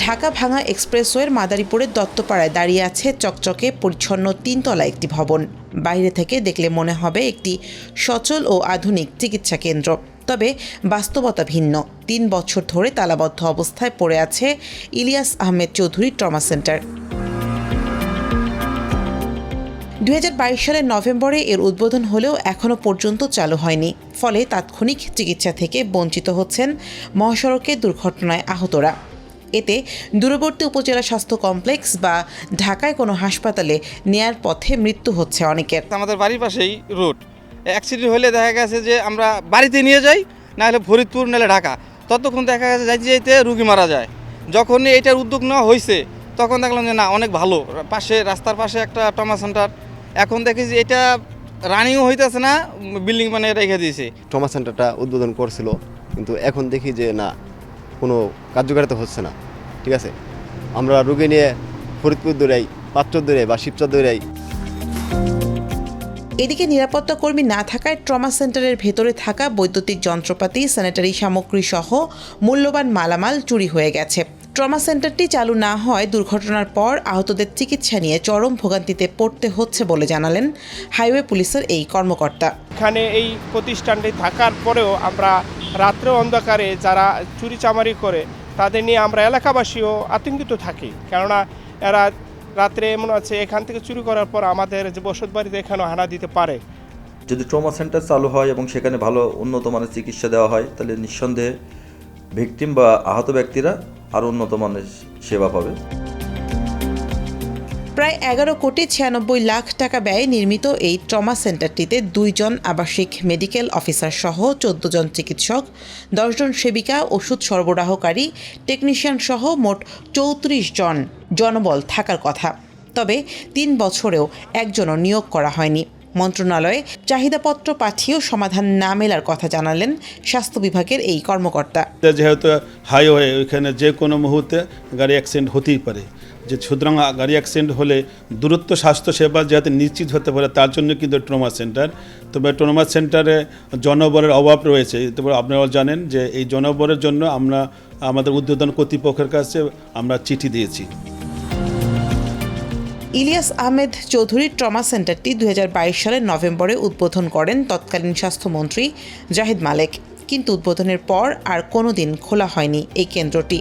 ঢাকা ভাঙা এক্সপ্রেসওয়ের মাদারীপুরের দত্তপাড়ায় দাঁড়িয়ে আছে চকচকে পরিচ্ছন্ন 3তলা একটি ভবন। বাইরে থেকে দেখলে মনে হবে একটি সচল ও আধুনিক চিকিৎসা কেন্দ্র। তবে বাস্তবতা ভিন্ন। 3 বছর ধরে তালাবদ্ধ অবস্থায় পড়ে আছে ইলিয়াস আহমেদ চৌধুরী ট্রমা সেন্টার। 2022 সালের নভেম্বরে এর উদ্বোধন হলেও এখনও পর্যন্ত চালু হয়নি। ফলে তাৎক্ষণিক চিকিৎসা থেকে বঞ্চিত হচ্ছেন মহাসড়কে দুর্ঘটনায় আহতরা। এতে দূরবর্তী উপজেলা স্বাস্থ্য কমপ্লেক্স বা ঢাকায় কোনো হাসপাতালে নেয়ার পথে মৃত্যু হচ্ছে অনেকের। আমাদের বাড়ির পাশেই রোড, অ্যাক্সিডেন্ট হলে দেখা গেছে যে আমরা বাড়িতে নিয়ে যাই, না হলে ফরিদপুর নাহলে ঢাকা, ততক্ষণ দেখা গেছে যাইতে যাইতে রুগী মারা যায়। যখনই এইটার উদ্যোগ নেওয়া হয়েছে তখন দেখলাম যে না, অনেক ভালো, পাশে রাস্তার পাশে একটা ট্রমা সেন্টার। এখন দেখি যে এটা রানিংও হইতেছে না, বিল্ডিং মানে রেখে দিয়েছে। ট্রমা সেন্টারটা উদ্বোধন করছিল, কিন্তু এখন দেখি যে না, কোনো কার্যকারিতা হচ্ছে না। ঠিক আছে, আমরা রোগী নিয়ে ফরিদপুর দৌড়াই, পাত্র দৌড়াই বা শিবচর দৌড়াই। এদিকে নিরাপত্তা কর্মী না থাকায় ট্রমা সেন্টারের ভেতরে থাকা বৈদ্যুতিক যন্ত্রপাতি, স্যানিটারি সামগ্রী সহ মূল্যবান মালামাল চুরি হয়ে গেছে। ট্রমা সেন্টারটি চালু না হয় দুর্ঘটনার পর আহতদের চিকিৎসা নিয়ে চরম ভোগান্তিতে পড়তে হচ্ছে বলে জানালেন হাইওয়ে পুলিশের এই কর্মকর্তা। এখানে এই প্রতিষ্ঠানটি থাকার পরেও আমরা রাত্রে অন্ধকারে যারা চুরি চামারি করে তাদের নিয়ে আমরা এলাকাবাসীও আতঙ্কিত থাকি, কেননা এরা রাত্রে এমন আছে এখান থেকে চুরি করার পর আমাদের যে বসত বাড়িতে এখানেও হানা দিতে পারে। যদি ট্রমা সেন্টার চালু হয় এবং সেখানে ভালো উন্নত মানের চিকিৎসা দেওয়া হয়, তাহলে নিঃসন্দেহে ভিকটিম বা আহত ব্যক্তিরা আরও উন্নত মানের সেবা পাবে। প্রায় 11,96,00,000 টাকা ব্যয়ে নির্মিত এই ট্রমা সেন্টারটিতে 2 জন আবাসিক মেডিকেল অফিসার সহ 14 জন চিকিৎসক, 10 জন সেবিকা, ওষুধ সরবরাহকারী, টেকনিশিয়ান সহ মোট 34 জন জনবল থাকার কথা। তবে 3 বছরেও একজনও নিয়োগ করা হয়নি। মন্ত্রণালয়ে চাহিদাপত্র পাঠিয়েও সমাধান না মেলার কথা জানালেন স্বাস্থ্য বিভাগের এই কর্মকর্তা। যেহেতু হাইওয়ে, ওইখানে যে কোনো মুহূর্তে গাড়ি অ্যাক্সিডেন্ট হতেই পারে, যে সুতরাং গাড়ি অ্যাক্সিডেন্ট হলে দূরত্ব স্বাস্থ্যসেবা যাতে নিশ্চিত হতে পারে তার জন্য কিন্তু ট্রমা সেন্টার। তবে ট্রমা সেন্টারে জনবলের অভাব রয়েছে। তবে আপনারাও জানেন যে এই জনবলের জন্য আমরা আমাদের উদ্বোধন কর্তৃপক্ষের কাছে আমরা চিঠি দিয়েছি। ইলিয়াস আহমেদ চৌধুরীর ট্রমা সেন্টারটি 2022 সালের নভেম্বরে উদ্বোধন করেন তৎকালীন স্বাস্থ্যমন্ত্রী জাহিদ মালেক, কিন্তু উদ্বোধনের পর আর কোনোদিন খোলা হয়নি এই কেন্দ্রটি।